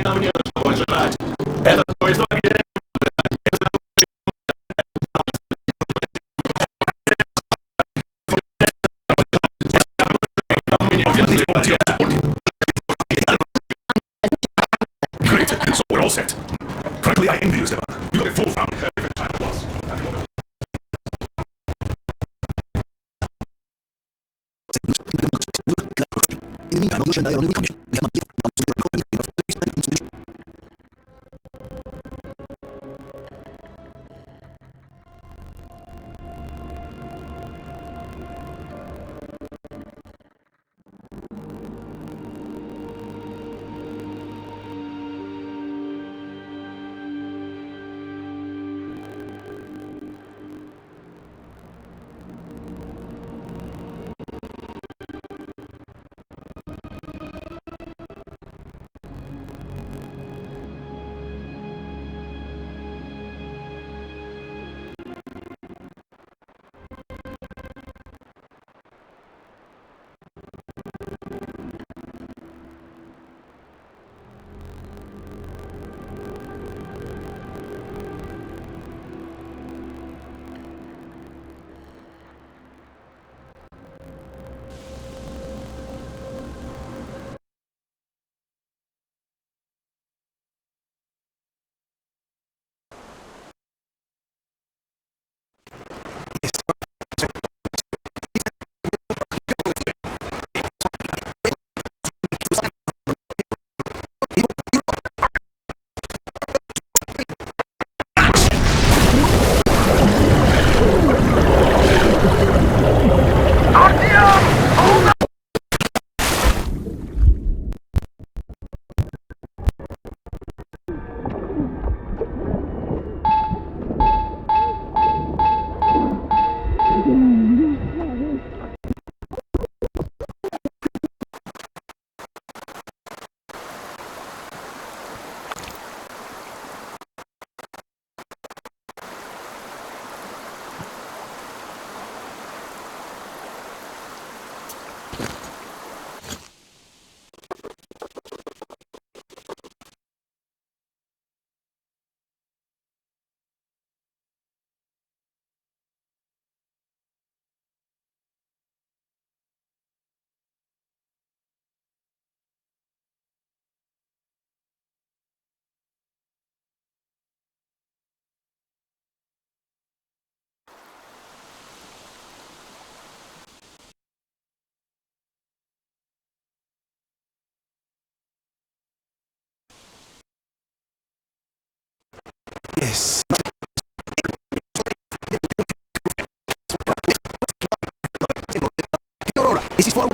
нам не нужно больше жрать. Это твой итог. Great, so we're all set. Frankly, I envy you, Stefan. You got a full family every time it was. In the meantime, I'll send out a new commission. We have not given yes. This is for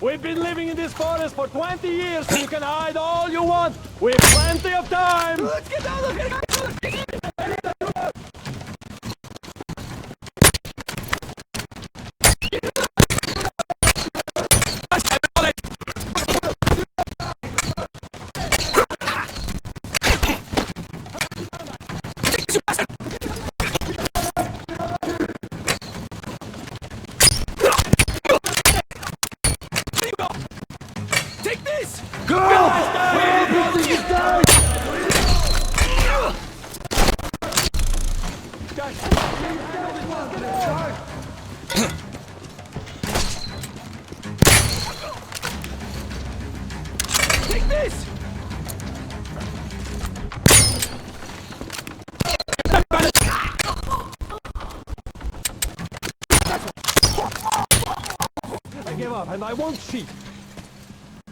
We've been living in this forest for 20 years, so you can hide all you want. We've plenty of time! Let's get down, let's get Take this! Take this! I give up, and I won't cheat.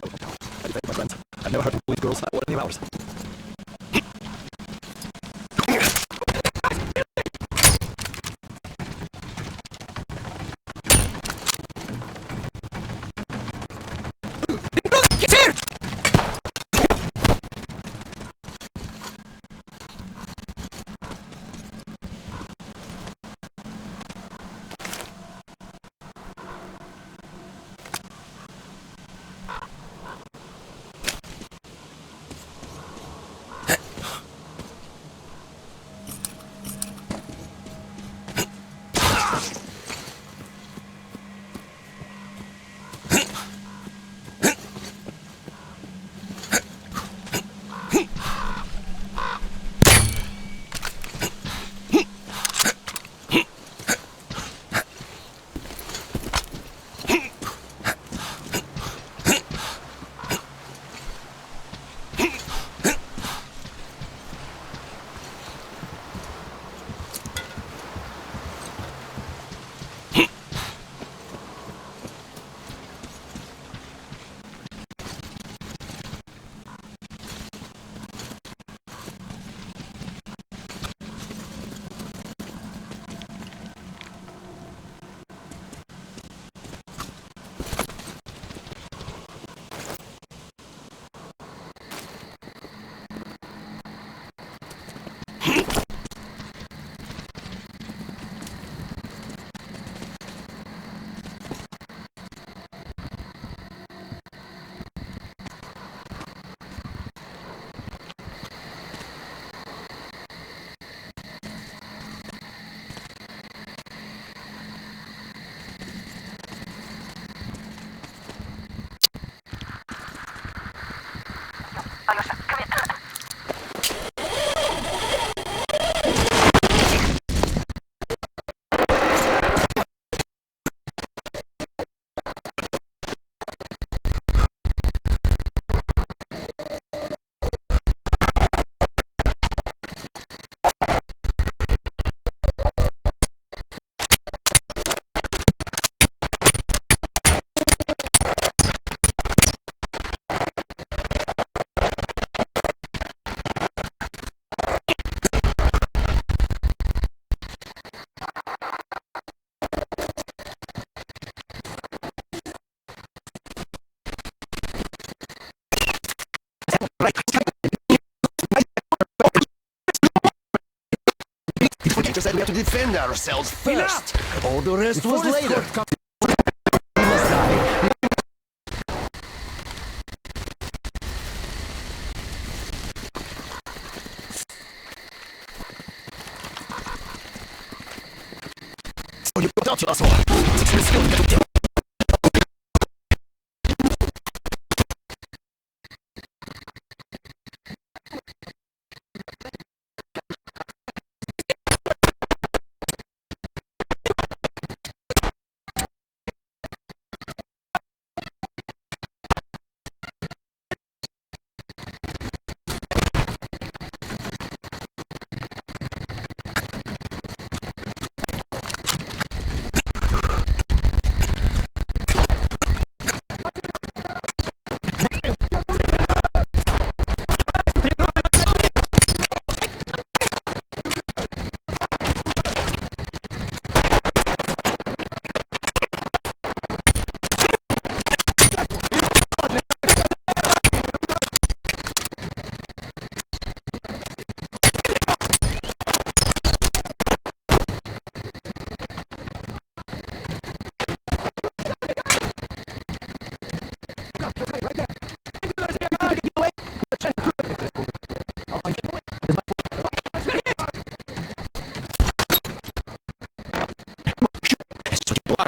my friends. I've never heard of girls that were any of ours. The teacher said we have to defend ourselves first. All the rest was later. We must die. So you got out, you asshole.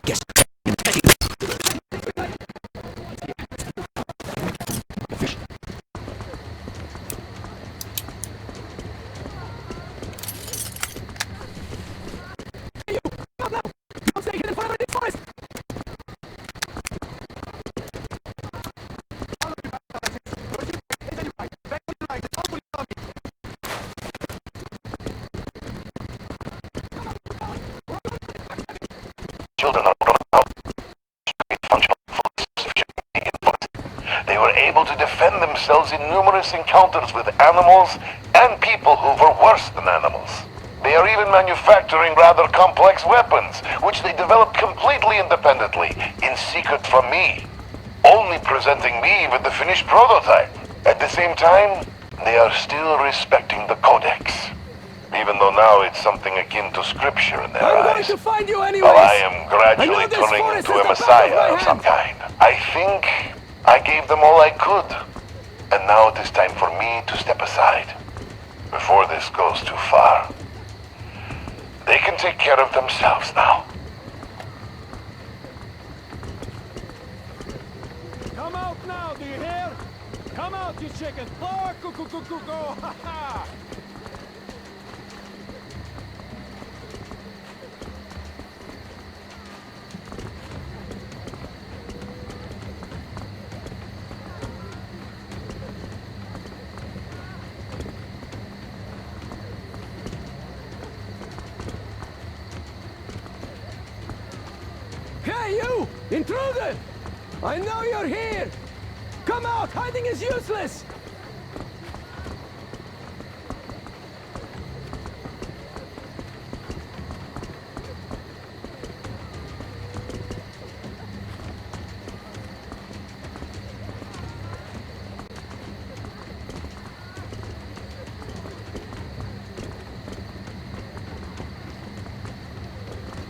Yes. Children are brought out functional forces of input. They were able to defend themselves in numerous encounters with animals and people who were worse than animals. They are even manufacturing rather complex weapons, which they developed completely independently, in secret from me, only presenting me with the finished prototype. At the same time, they are still respecting the Codex, even though now it's something akin to scripture in their I'm going eyes. to find you anyways! While I am gradually I know this turning forest into is a the back of messiah my of some hand. kind. I think I gave them all I could. And now it is time for me to step aside, before this goes too far. They can take care of themselves now. Come out now, do you hear? Come out, you chicken! Oh, go! Ha ha! Hey, you! Intruder! I know you're here! Come out! Hiding is useless!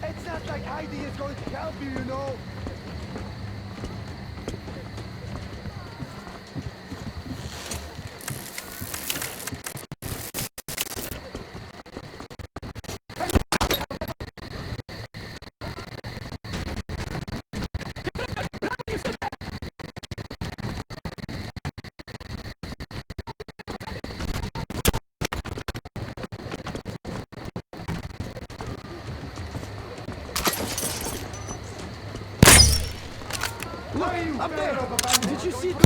It's not like hiding is going to help you, you know? Look, up there! Did you see the...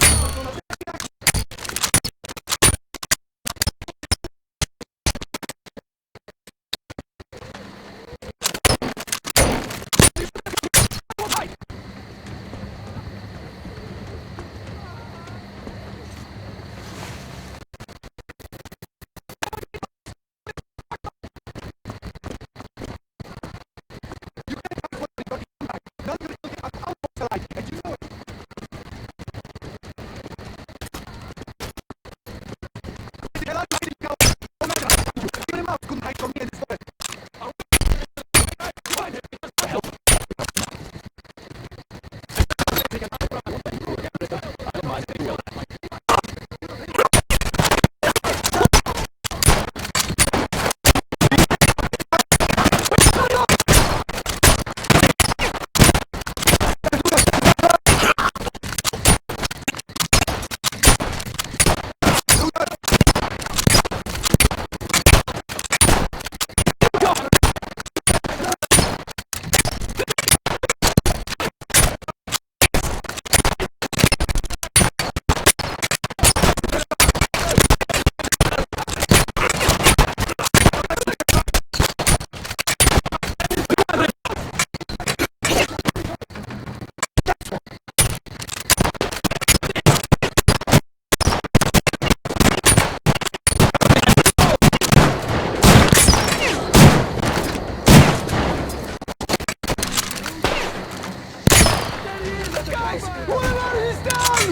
Guys, whatever he's done!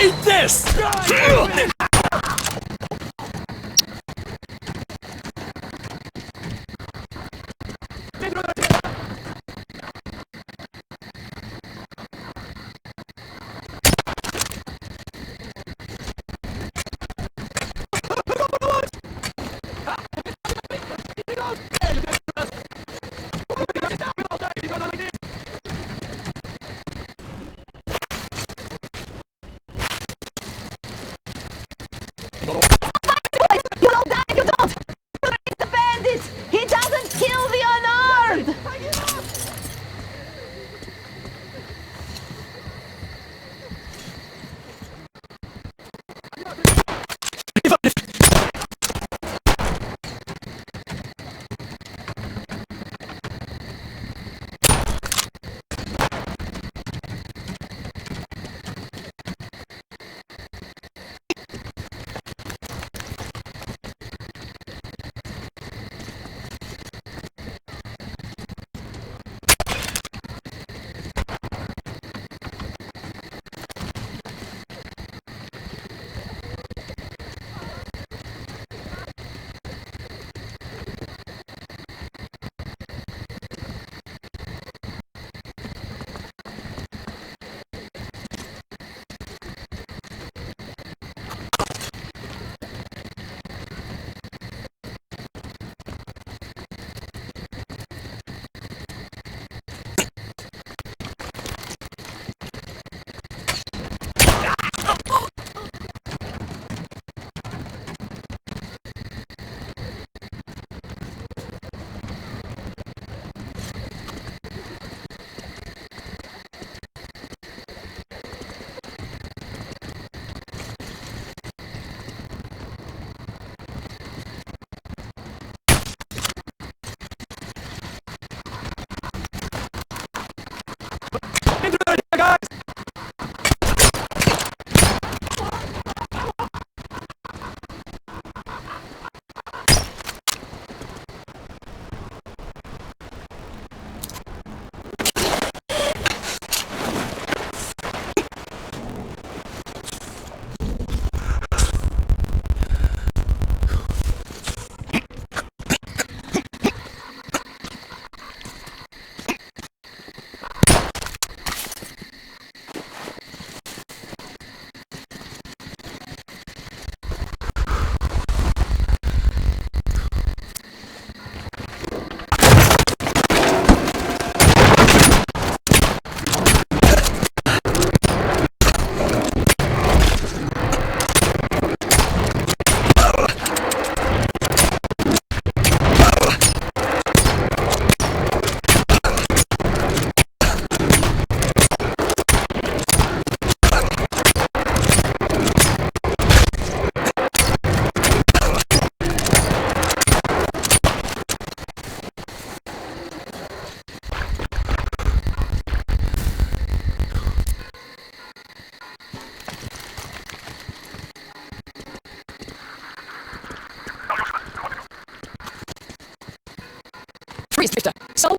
Eat this! So,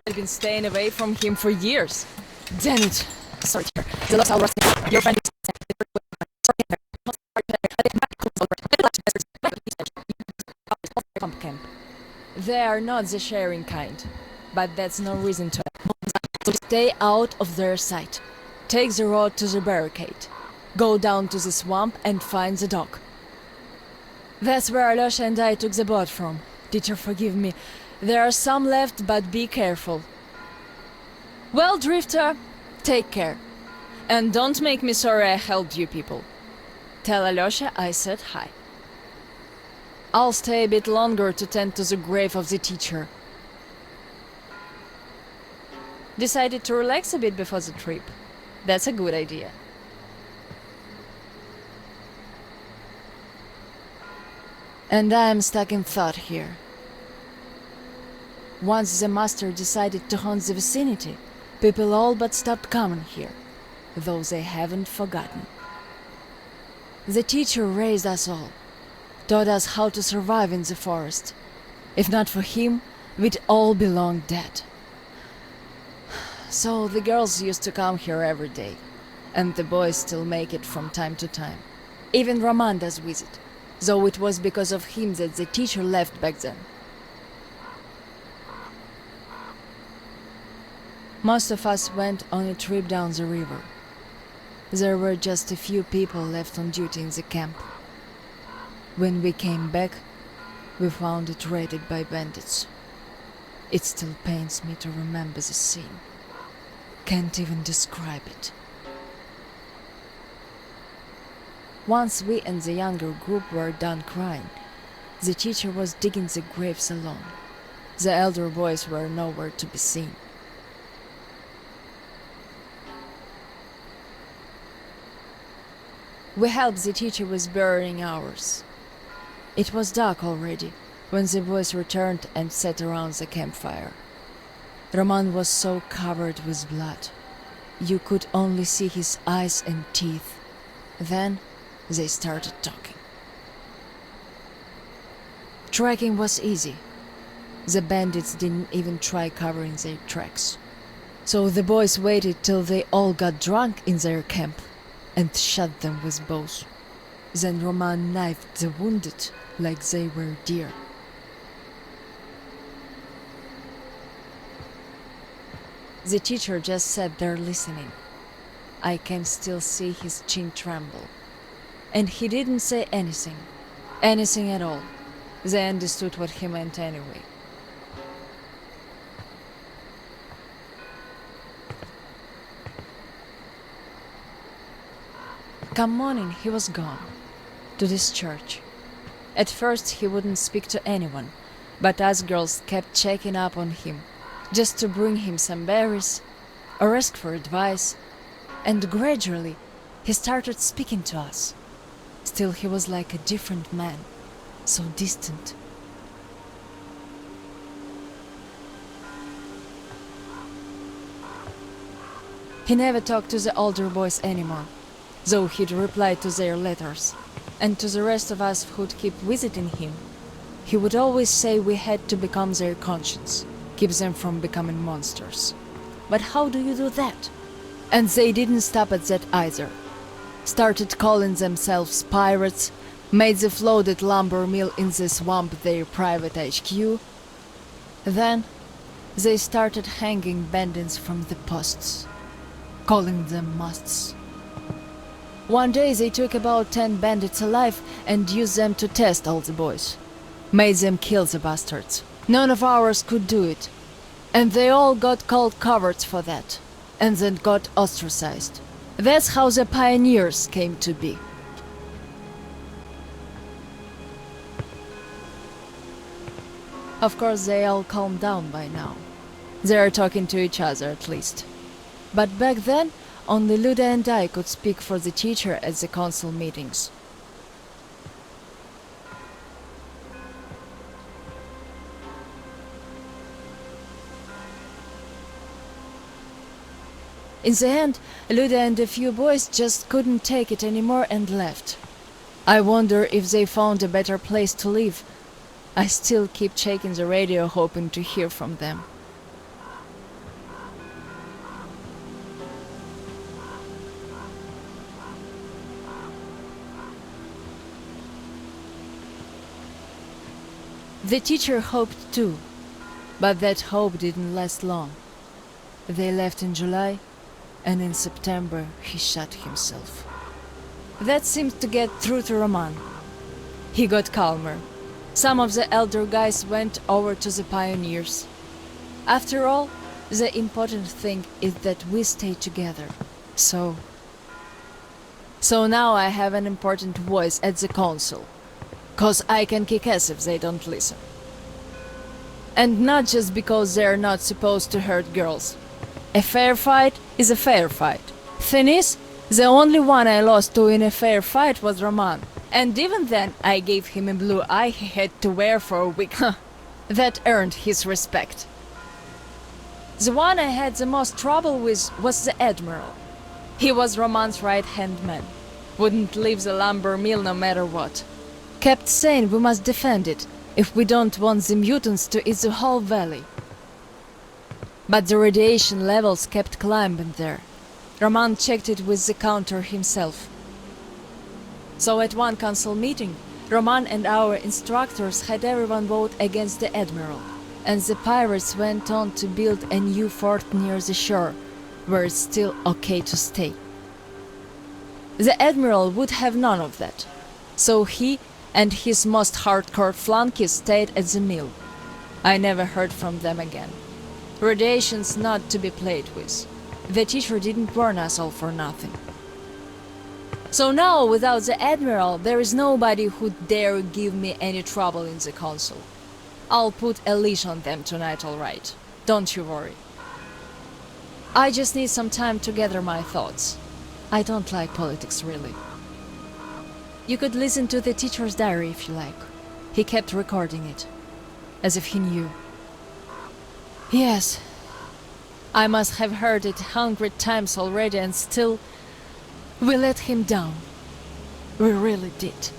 I've been staying away from him for years. Damn it. Sorry, dear. The loss I'll rust. Your friend is camp. They are not the sharing kind, but that's no reason to stay out of their sight. Take the road to the barricade. Go down to the swamp and find the dock. That's where Alyosha and I took the boat from. Teacher, forgive me. There are some left, but be careful. Well, Drifter, take care. And don't make me sorry I helped you people. Tell Alyosha I said hi. I'll stay a bit longer to tend to the grave of the teacher. Decided to relax a bit before the trip. That's a good idea. And I'm stuck in thought here. Once the master decided to haunt the vicinity, people all but stopped coming here, though they haven't forgotten. The teacher raised us all, taught us how to survive in the forest. If not for him, we'd all be long dead. So the girls used to come here every day, and the boys still make it from time to time. Even Roman does visit, though it was because of him that the teacher left back then. Most of us went on a trip down the river. There were just a few people left on duty in the camp. When we came back, we found it raided by bandits. It still pains me to remember the scene. Can't even describe it. Once we and the younger group were done crying, the teacher was digging the graves alone. The elder boys were nowhere to be seen. We helped the teacher with burying ours. It was dark already when the boys returned and sat around the campfire. Roman was so covered with blood. You could only see his eyes and teeth. Then they started talking. Tracking was easy. The bandits didn't even try covering their tracks. So the boys waited till they all got drunk in their camp and shot them with bows. Then Roman knifed the wounded like they were deer. The teacher just sat there listening. I can still see his chin tremble. And he didn't say anything. Anything at all. They understood what he meant anyway. Come morning, he was gone. To this church. At first he wouldn't speak to anyone, but us girls kept checking up on him, just to bring him some berries, or ask for advice, and gradually he started speaking to us. Still he was like a different man, so distant. He never talked to the older boys anymore, though he'd reply to their letters. And to the rest of us who'd keep visiting him, he would always say we had to become their conscience, keep them from becoming monsters. But how do you do that? And they didn't stop at that either. Started calling themselves pirates, made the floated lumber mill in the swamp their private HQ. Then they started hanging bandits from the posts, calling them musts. One day they took about 10 bandits alive and used them to test all the boys. Made them kill the bastards. None of ours could do it. And they all got called cowards for that. And then got ostracized. That's how the pioneers came to be. Of course they all calmed down by now. They are talking to each other at least. But back then, only Luda and I could speak for the teacher at the council meetings. In the end, Luda and a few boys just couldn't take it anymore and left. I wonder if they found a better place to live, I still keep checking the radio hoping to hear from them. The teacher hoped too, but that hope didn't last long. They left in July, and in September he shot himself. That seemed to get through to Roman. He got calmer. Some of the elder guys went over to the pioneers. After all, the important thing is that we stay together. So now I have an important voice at the council. 'Cause I can kick ass if they don't listen. And not just because they're not supposed to hurt girls. A fair fight is a fair fight. Thing is, the only one I lost to in a fair fight was Roman. And even then, I gave him a blue eye he had to wear for a week. That earned his respect. The one I had the most trouble with was the Admiral. He was Roman's right-hand man. Wouldn't leave the lumber mill no matter what. Kept saying we must defend it if we don't want the mutants to eat the whole valley. But the radiation levels kept climbing there. Roman checked it with the counter himself. So at one council meeting, Roman and our instructors had everyone vote against the Admiral, and the pirates went on to build a new fort near the shore, where it's still okay to stay. The Admiral would have none of that, so he and his most hardcore flunkies stayed at the mill. I never heard from them again. Radiation's not to be played with. The teacher didn't warn us all for nothing. So now, without the Admiral, there is nobody who'd dare give me any trouble in the council. I'll put a leash on them tonight, all right. Don't you worry. I just need some time to gather my thoughts. I don't like politics, really. You could listen to the teacher's diary if you like. He kept recording it, as if he knew. Yes, I must have heard it 100 times already, and still, we let him down. We really did.